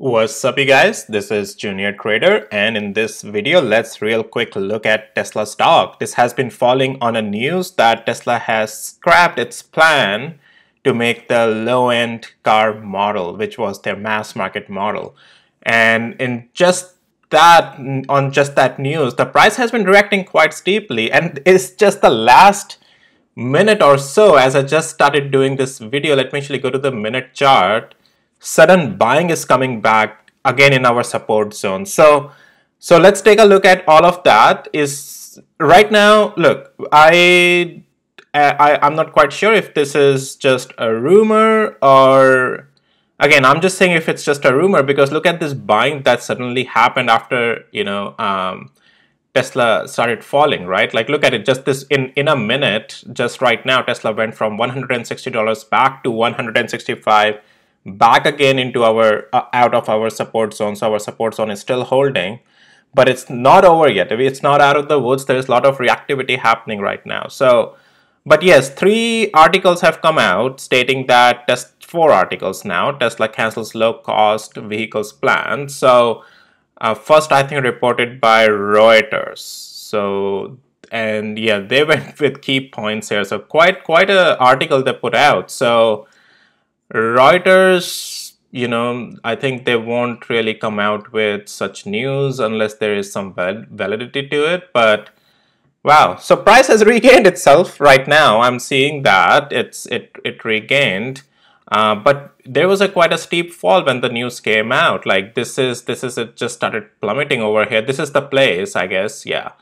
What's up, you guys? This is Junior Trader, and in this video, let's real quick look at Tesla stock. This has been falling on a news that Tesla has scrapped its plan to make the low-end car model, which was their mass market model. And in just that, on just that news, the price has been reacting quite steeply, and it's just the last minute or so as I just started doing this video. Let me actually go to the minute chart. Sudden buying is coming back again in our support zone. So let's take a look at all of that. Is right now, look, I'm not quite sure if this is just a rumor, or again, I'm just saying if it's just a rumor, because look at this buying that suddenly happened after Tesla started falling, right? Like, look at it, just this in a minute. Just right now, Tesla went from $160 back to 165, back again into our out of our support zone. So our support zone is still holding, but it's not over yet. It's not out of the woods. There's a lot of reactivity happening right now. So, but yes, 3 articles have come out stating that 4 articles now. Tesla cancels low-cost vehicles plan. So first, I think reported by Reuters. So, and yeah, they went with key points here. So quite a article they put out. So Reuters, I think they won't really come out with such news unless there is some validity to it. But wow, so price has regained itself right now. I'm seeing that it regained, but there was quite a steep fall when the news came out. Like this is it just started plummeting over here. This is the place, I guess, yeah.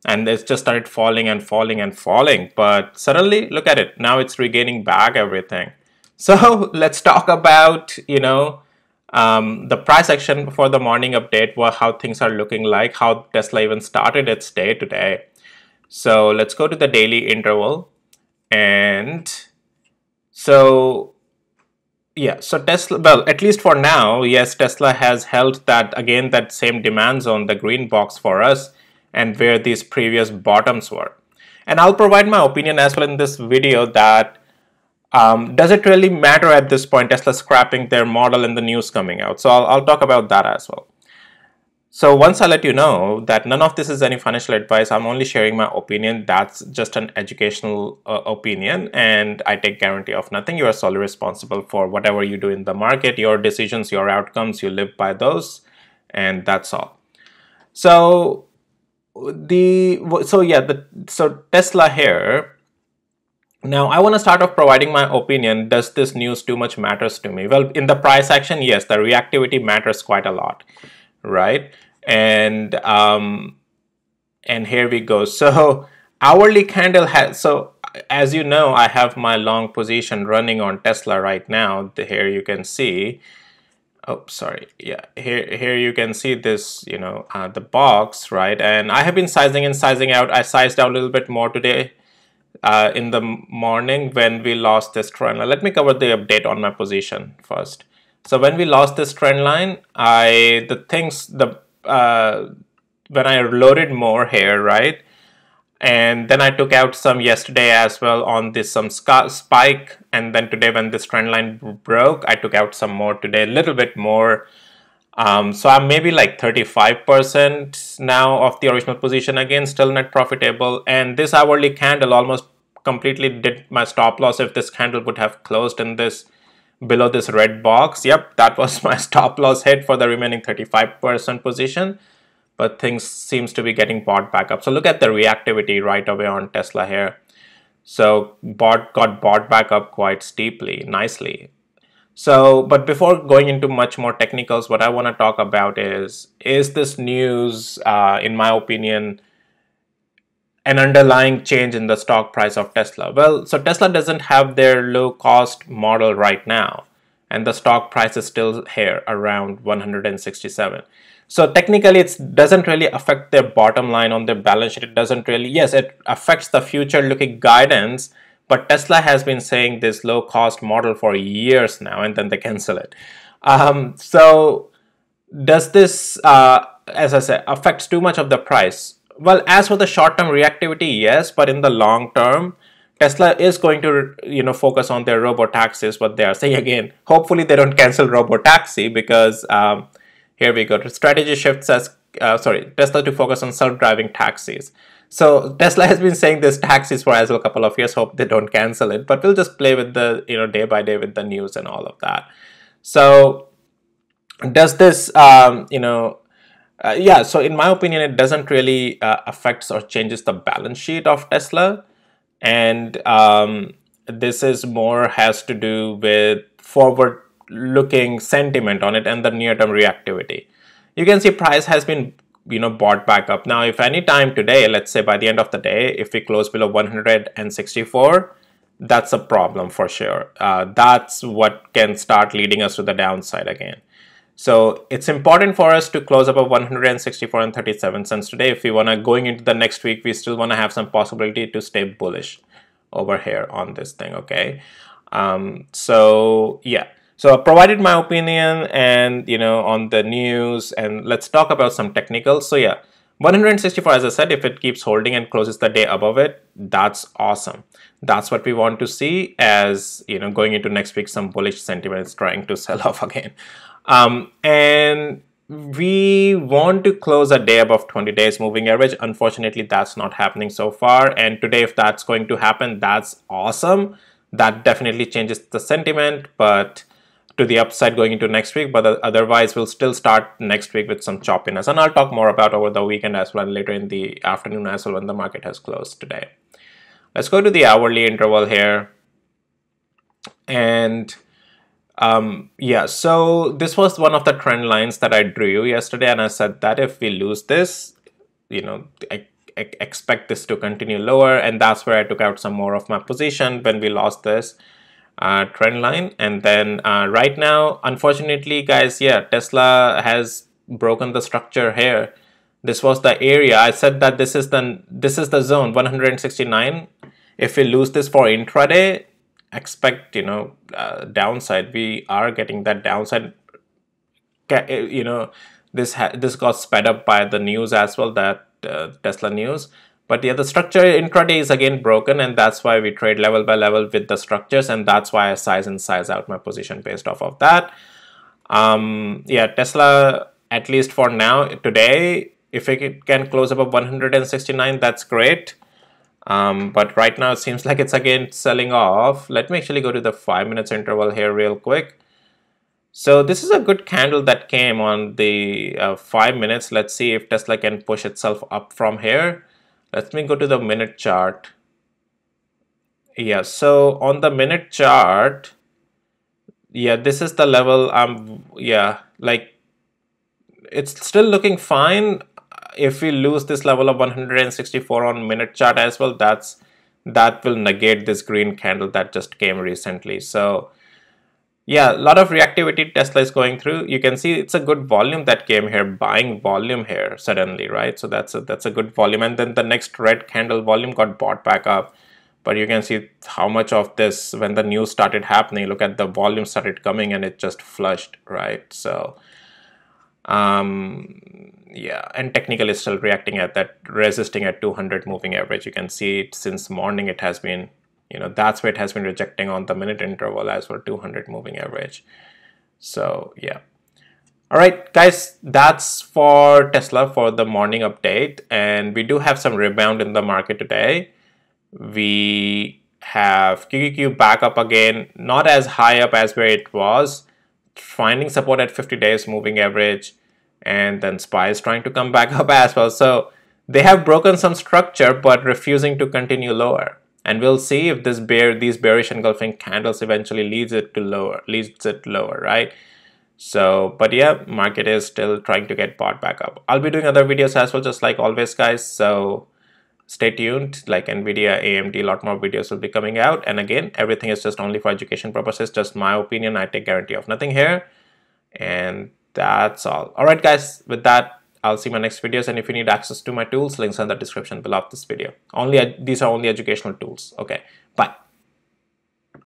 And it's just started falling and falling and falling. But suddenly, look at it. Now it's regaining back everything. So let's talk about, the price action for the morning update, how things are looking like, how Tesla even started its day today. So let's go to the daily interval. And so, yeah, so Tesla, well, at least for now, yes, Tesla has held that same demand zone, the green box for us, and where these previous bottoms were. And I'll provide my opinion as well in this video that does it really matter at this point, Tesla scrapping their model and the news coming out? So I'll talk about that as well. So once I let you know that none of this is any financial advice, I'm only sharing my opinion. That's just an educational opinion, and I take guarantee of nothing. You are solely responsible for whatever you do in the market, your decisions, your outcomes, you live by those, and that's all. So Tesla here. Now, I want to start off providing my opinion. Does this news too much matters to me? Well, in the price action, yes, the reactivity matters quite a lot, right? And here we go. So hourly candle has, so as you know, I have my long position running on Tesla right now. Here you can see, oh, sorry, yeah, here you can see this, the box, right? And I have been sizing in, sizing out. I sized out a little bit more today. In the morning when we lost this trend line. Let me cover the update on my position first. So when we lost this trend line, when I loaded more here, right? And then I took out some yesterday as well on this some spike, and then today when this trend line broke, I took out some more today, a little bit more. So I'm maybe like 35% now of the original position, again still net profitable. And this hourly candle almost completely did my stop loss. If this candle would have closed in this below this red box, yep, that was my stop loss hit for the remaining 35% position. But things seems to be getting bought back up. So look at the reactivity right away on Tesla here. So got bought back up quite steeply, nicely. So, but before going into much more technicals, what I want to talk about is this news, in my opinion, an underlying change in the stock price of Tesla? Well, so Tesla doesn't have their low-cost model right now, and the stock price is still here around 167. So technically, it doesn't really affect their bottom line on their balance sheet. It doesn't really, yes, it affects the future-looking guidance, but Tesla has been saying this low-cost model for years now, and then they cancel it. So does this, as I said, affects too much of the price? Well, as for the short-term reactivity, yes, but in the long term, Tesla is going to, focus on their robo taxis. What they are saying again. Hopefully they don't cancel robo taxi, because here we go. The strategy shifts as Tesla to focus on self-driving taxis. So Tesla has been saying this taxis for as well a couple of years. Hope they don't cancel it, but we'll just play with the day by day with the news and all of that. So does this yeah, so in my opinion, it doesn't really affects or changes the balance sheet of Tesla, and this is more has to do with forward looking sentiment on it and the near term reactivity. You can see price has been bought back up. Now if any time today, let's say by the end of the day, if we close below 164, that's a problem for sure. That's what can start leading us to the downside again. So it's important for us to close above 164 and 37 cents today. If we want to, going into the next week, we still want to have some possibility to stay bullish over here on this thing. Okay. So yeah, so I provided my opinion and on the news, and let's talk about some technicals. So yeah, 164, as I said, if it keeps holding and closes the day above it, that's awesome. That's what we want to see, as going into next week, some bullish sentiment is trying to sell off again. And we want to close a day above 20 days moving average. Unfortunately, that's not happening so far. And today, if that's going to happen, that's awesome. That definitely changes the sentiment, but to the upside going into next week. But otherwise, we'll still start next week with some choppiness. And I'll talk more about over the weekend as well, and later in the afternoon as well when the market has closed today. Let's go to the hourly interval here. And yeah, so this was one of the trend lines that I drew yesterday, and I said that if we lose this, I expect this to continue lower, and that's where I took out some more of my position when we lost this trend line. And then right now, unfortunately, guys, yeah, Tesla has broken the structure here. This was the area. I said that this is the zone 169. If we lose this for intraday, expect downside. We are getting that downside. This got sped up by the news as well, that Tesla news. But yeah, the structure intraday is again broken, and that's why we trade level by level with the structures, and that's why I size in size out my position based off of that. Yeah, Tesla, at least for now today, if it can close above 169, that's great. But right now it seems like it's again selling off. Let me actually go to the 5 minutes interval here real quick. So this is a good candle that came on the 5 minutes. Let's see if Tesla can push itself up from here. Let me go to the minute chart. Yeah, so on the minute chart, yeah, this is the level. Yeah, like it's still looking fine. If we lose this level of 164 on minute chart as well, that will negate this green candle that just came recently. So yeah, a lot of reactivity Tesla is going through. You can see it's a good volume that came here, buying volume here suddenly, right? So that's a good volume. And then the next red candle volume got bought back up. But you can see how much of this, when the news started happening, look at the volume started coming and it just flushed, right? So yeah, and technical is still reacting at that, resisting at 200 moving average. You can see it since morning. It has been, that's where it has been rejecting on the minute interval as well, 200 moving average. So yeah. All right, guys, that's for Tesla for the morning update. And we do have some rebound in the market today. We have QQQ back up again, not as high up as where it was, finding support at 50 days moving average, and then SPY is trying to come back up as well. So they have broken some structure but refusing to continue lower, and we'll see if these bearish engulfing candles eventually leads it lower, right? So, but yeah, market is still trying to get bought back up. I'll be doing other videos as well, just like always, guys, so stay tuned. Like Nvidia, AMD, a lot more videos will be coming out. And again, everything is just only for education purposes, just my opinion. I take guarantee of nothing here. And that's all. All right, guys, with that, I'll see my next videos. And if you need access to my tools, links are in the description below of this video. These are only educational tools. Okay, bye.